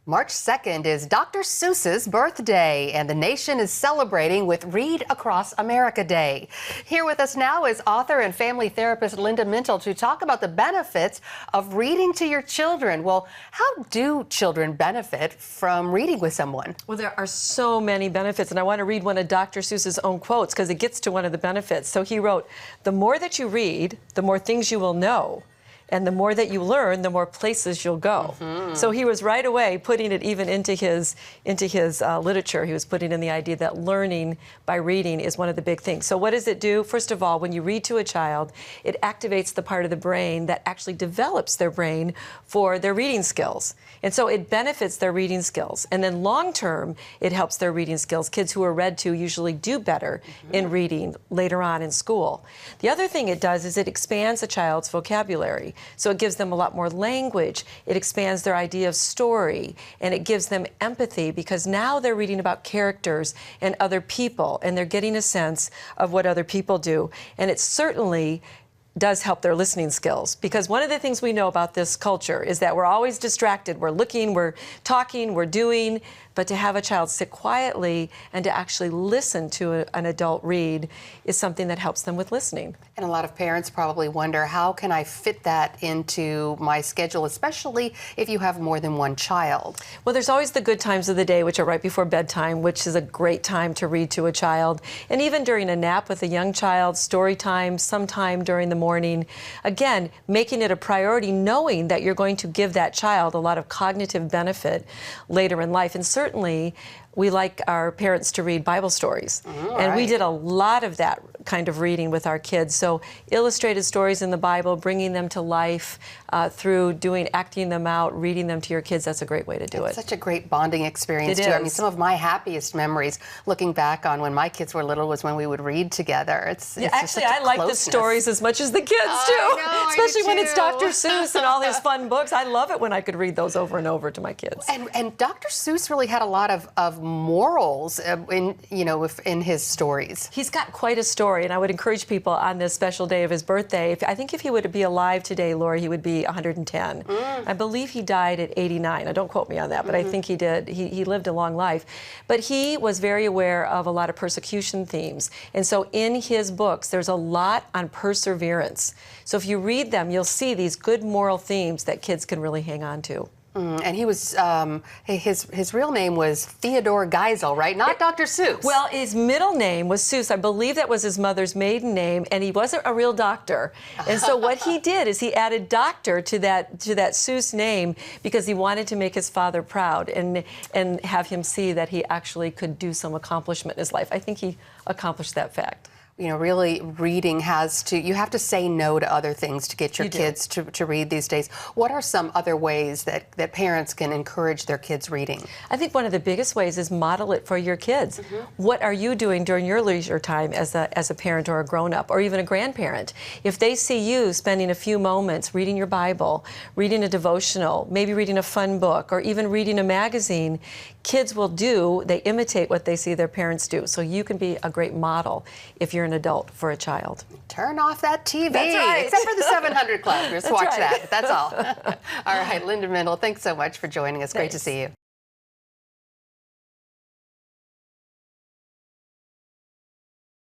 March 2nd is Dr. Seuss's birthday, and the nation is celebrating with Read Across America Day. Here with us now is author and family therapist Linda Mintle to talk about the benefits of reading to your children. Well, how do children benefit from reading with someone? Well, there are so many benefits, and I want to read one of Dr. Seuss's own quotes because it gets to one of the benefits. So he wrote, "The more that you read, the more things you will know. And the more that you learn, the more places you'll go." So he was right away putting it even into his literature. He was putting in the idea that learning by reading is one of the big things. So what does it do? First of all, when you read to a child, it activates the part of the brain that actually develops their brain for their reading skills. And so it benefits their reading skills. And then long term, it helps their reading skills. Kids who are read to usually do better in reading later on in school. The other thing it does is it expands a child's vocabulary. So it gives them a lot more language. It expands their idea of story, and it gives them empathy because now they're reading about characters and other people, and they're getting a sense of what other people do. And it certainly does help their listening skills, because one of the things we know about this culture is that we're always distracted. We're looking, we're talking, we're doing, but to have a child sit quietly and to actually listen to an adult read is something that helps them with listening. And a lot of parents probably wonder, how can I fit that into my schedule, especially if you have more than one child? Well, there's always the good times of the day, which are right before bedtime, which is a great time to read to a child. And even during a nap with a young child, story time, sometime during the morning. Again, making it a priority, knowing that you're going to give that child a lot of cognitive benefit later in life. And certainly, we like our parents to read Bible stories. And we did a lot of that kind of reading with our kids. So illustrated stories in the Bible, bringing them to life through acting them out, reading them to your kids, that's a great way to do it. It's such a great bonding experience, It too. is. I mean, some of my happiest memories, looking back on when my kids were little, was when we would read together. It's actually, I like the stories as much as the kids do. Especially when it's Dr. Seuss and all his fun books. I love it when I could read those over and over to my kids. And Dr. Seuss really had a lot of morals in his stories. He's got quite a story, and I would encourage people on this special day of his birthday, I think if he would be alive today, Laura, he would be 110. I believe he died at 89. Now, don't quote me on that, but I think he did. He lived a long life. But he was very aware of a lot of persecution themes. And so in his books, there's a lot on perseverance. So if you read them, you'll see these good moral themes that kids can really hang on to. And he was, his real name was Theodore Geisel, right? Not Dr. Seuss. Well, his middle name was Seuss. I believe that was his mother's maiden name, and he wasn't a real doctor. And so what he did is he added doctor to that Seuss name because he wanted to make his father proud and have him see that he actually could do some accomplishment in his life. I think he accomplished that fact. You know, really, reading you have to say no to other things to get your kids to read these days. What are some other ways that parents can encourage their kids reading? I think one of the biggest ways is model it for your kids. What are you doing during your leisure time as a parent or a grown-up or even a grandparent? If they see you spending a few moments reading your Bible, reading a devotional, maybe reading a fun book, or even reading a magazine, kids they imitate what they see their parents do. So you can be a great model if you're an adult for a child. Turn off that TV. That's right. Except for the 700 Club. Just watch right. that. That's all. All right, Linda Mintle, thanks so much for joining us. Great to see you.